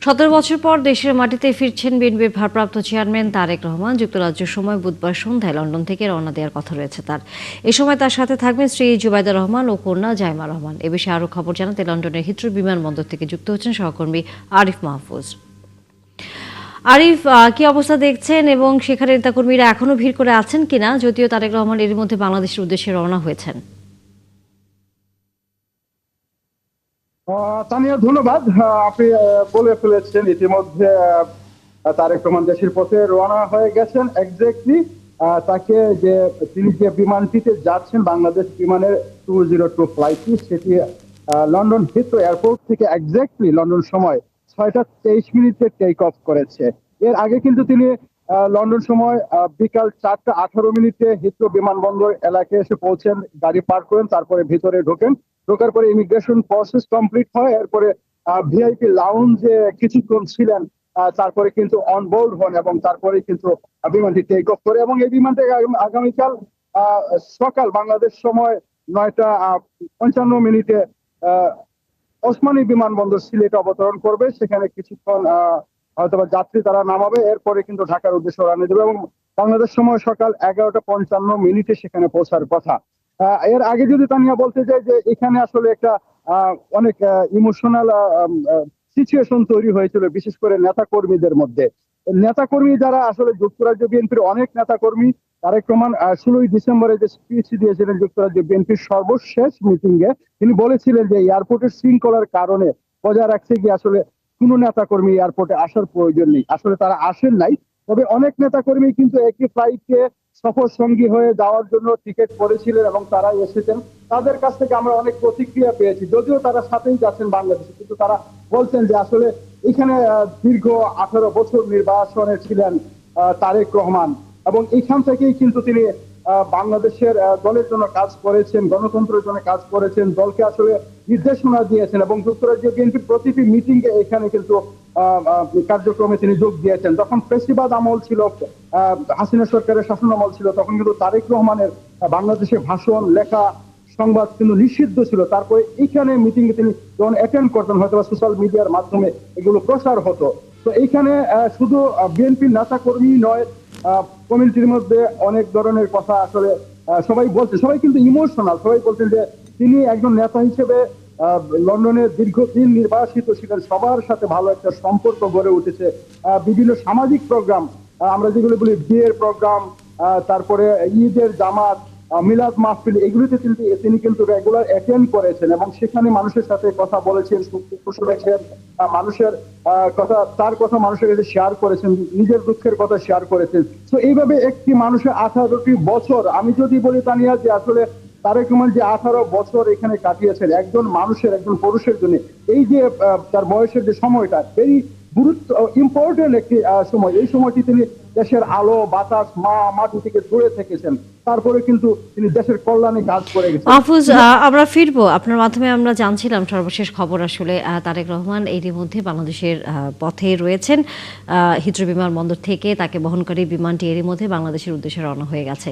17 বছর পর দেশের মাটিতে ফিরছেন বিএনপির ভারপ্রাপ্ত চেয়ারম্যান তারেক রহমান। যুক্তরাজ্যের সময় বুধবার সন্ধ্যায় লন্ডন থেকে রওনা দেওয়ার কথা রয়েছে তার। এ সময় তার সাথে থাকবেন স্ত্রী জুবাইদা রহমান ও কন্যা জাইমা রহমান। এ বিষয়ে আরও খবর জানাতে লন্ডনের হিথ্রো বিমানবন্দর থেকে যুক্ত হচ্ছেন সহকর্মী আরিফ মাহফুজ। আরিফ, কি অবস্থা দেখছেন এবং সেখানে নেতাকর্মীরা এখনো ভিড় করে আছেন কিনা, যদিও তারেক রহমান এর মধ্যে বাংলাদেশের উদ্দেশ্যে রওনা হয়েছেন? তানিয়া, ধন্যবাদ। আপনি বলে ফেলেছেন ইতিমধ্যে তারেক রহমান দেশের পথে রওনা হয়ে গেছেন। এক্স্যাক্টলি তাকে তিনি যে বিমানটিতে যাচ্ছেন, বাংলাদেশ বিমানের 202 ফ্লাইটটি, সেটি লন্ডন হিথ্রো এয়ারপোর্ট থেকে এক্স্যাক্টলি লন্ডন সময় 6টা 23 মিনিটে টেক অফ করেছে। এর আগে কিন্তু তিনি লন্ডন সময় বিকাল 4টা 18 মিনিটে হিথ্রো বিমানবন্দর এলাকায় এসে পৌঁছেন, গাড়ি পার্ক করেন, তারপরে ভিতরে ঢোকেন। ঢোকার পরে ইমিগ্রেশন প্রসেস কমপ্লিট হয়। এরপরে ভিআইপি লাউঞ্জে কিছুক্ষণ ছিলেন। তারপরে কিন্তু অনবোর্ড হন এবং তারপরে কিন্তু বিমানটি টেক অফ করে, এবং এই বিমানটি আগামীকাল সকাল বাংলাদেশ সময় 9টা 55 মিনিটে ওসমানী বিমানবন্দর সিলেটে অবতরণ করবে। সেখানে কিছুক্ষণ হয়তো যাত্রী তারা নামাবে, এরপরে কিন্তু ঢাকার উদ্দেশ্যে রওনা দেবে এবং বাংলাদেশ সময় সকাল 11টা 55 মিনিটে সেখানে পৌঁছার কথা। এর আগে যদি তানিয়া বলতে চাই যে এখানে আসলে একটা অনেক ইমোশনাল সিচুয়েশন তৈরি হয়েছিল, বিশেষ করে নেতা কর্মীদের মধ্যে। নেতাকর্মী যারা আসলে যুক্তরাজ্য বিএনপির অনেক নেতাকর্মী, তারেক রহমান 16ই ডিসেম্বরে যে স্পিচ দিয়েছিলেন যুক্তরাজ্য বিএনপির সর্বশেষ মিটিং এ, তিনি বলেছিলেন যে এয়ারপোর্টের শৃঙ্খলার কারণে বজায় রাখতে গিয়ে আসলে কোনো নেতাকর্মী এয়ারপোর্টে আসার প্রয়োজন নেই। আসলে তারা আসেন নাই। তবে অনেক নেতাকর্মী কিন্তু একই ফ্লাইটে সফর সঙ্গী হয়ে যাওয়ার জন্য টিকিট করেছিলেন এবং তারা এসেছেন। তাদের কাছ থেকে আমরা অনেক প্রতিক্রিয়া পেয়েছি, যদিও তারা সাথেই যাচ্ছেন বাংলাদেশে, কিন্তু তারা বলছেন যে আসলে এখানে দীর্ঘ 18 বছর নির্বাসনে ছিলেন তারেক রহমান, এবং এইখান থেকেই কিন্তু তিনি বাংলাদেশের দলের জন্য কাজ করেছেন, গণতন্ত্রের জন্য কাজ করেছেন, দলকে আসলে নির্দেশনা দিয়েছেন, এবং যুক্তরাজ্য বিএনপির প্রতিটি মিটিং এ এখানে কিন্তু কার্যক্রমে তিনি যোগ দিয়েছেন। যখন ফেসিবাদ আমল ছিল, হাসিনা সরকারের শাসন আমল ছিল, তখন কিন্তু তারেক রহমানের বাংলাদেশে ভাষণ লেখা, সংবাদ কিন্তু নিষিদ্ধ ছিল। তারপরে এখানে মিটিং এ তিনি যখন অ্যাটেন্ড করতেন, হয়তো সোশ্যাল মিডিয়ার মাধ্যমে এগুলো প্রচার হতো। তো এইখানে শুধু বিএনপির নেতা কর্মী নয়, কমিউনিটির মধ্যে অনেক ধরনের কথা আসলে সবাই বলছে, সবাই কিন্তু ইমোশনাল। সবাই বলছেন যে তিনি একজন নেতা হিসেবে লন্ডনে দীর্ঘদিন নির্বাসিত ছিলেন, সবার সাথে ভালো একটা সম্পর্ক গড়ে উঠেছে। বিভিন্ন সামাজিক প্রোগ্রাম, আমরা যেগুলো বলি বিয়ের প্রোগ্রাম, তারপরে ঈদের জামাত, মিলাদ মাহফিল, এগুলিতে তিনি কিন্তু রেগুলার অ্যাটেন্ড করেছেন এবং সেখানে মানুষের সাথে কথা বলেছেন, শুনেছেন, মানুষের কথা, তার কথা মানুষের কাছে শেয়ার করেছেন, নিজের দুঃখের কথা শেয়ার করেছেন। তো এইভাবে একটি মানুষের 18টি বছর, আমি যদি বলি তানিয়া যে আসলে তারেক রহমান যে 18 বছর এখানে কাটিয়েছেন একজন মানুষের, একজন পুরুষের জন্য, এই যে তার বয়সের যে সময়টা ভেরি গুরুত্ব ইম্পর্টেন্ট একটি সময়। এই সময়টি তিনি দেশের আলো বাতাস মাটি থেকে দূরে থেকেছেন, তারপরে কিন্তু তিনি দেশের কল্যাণে কাজ করে গেছেন। মাহফুজ, আমরা ফিরবো আপনার মাধ্যমে। আমরা জানছিলাম সর্বশেষ খবর, আসলে তারেক রহমান এরই মধ্যে বাংলাদেশের পথে রয়েছেন। হিথ্রো বিমানবন্দর থেকে তাকে বহনকারী বিমানটি এরই মধ্যে বাংলাদেশের উদ্দেশ্যে রওনা হয়ে গেছে।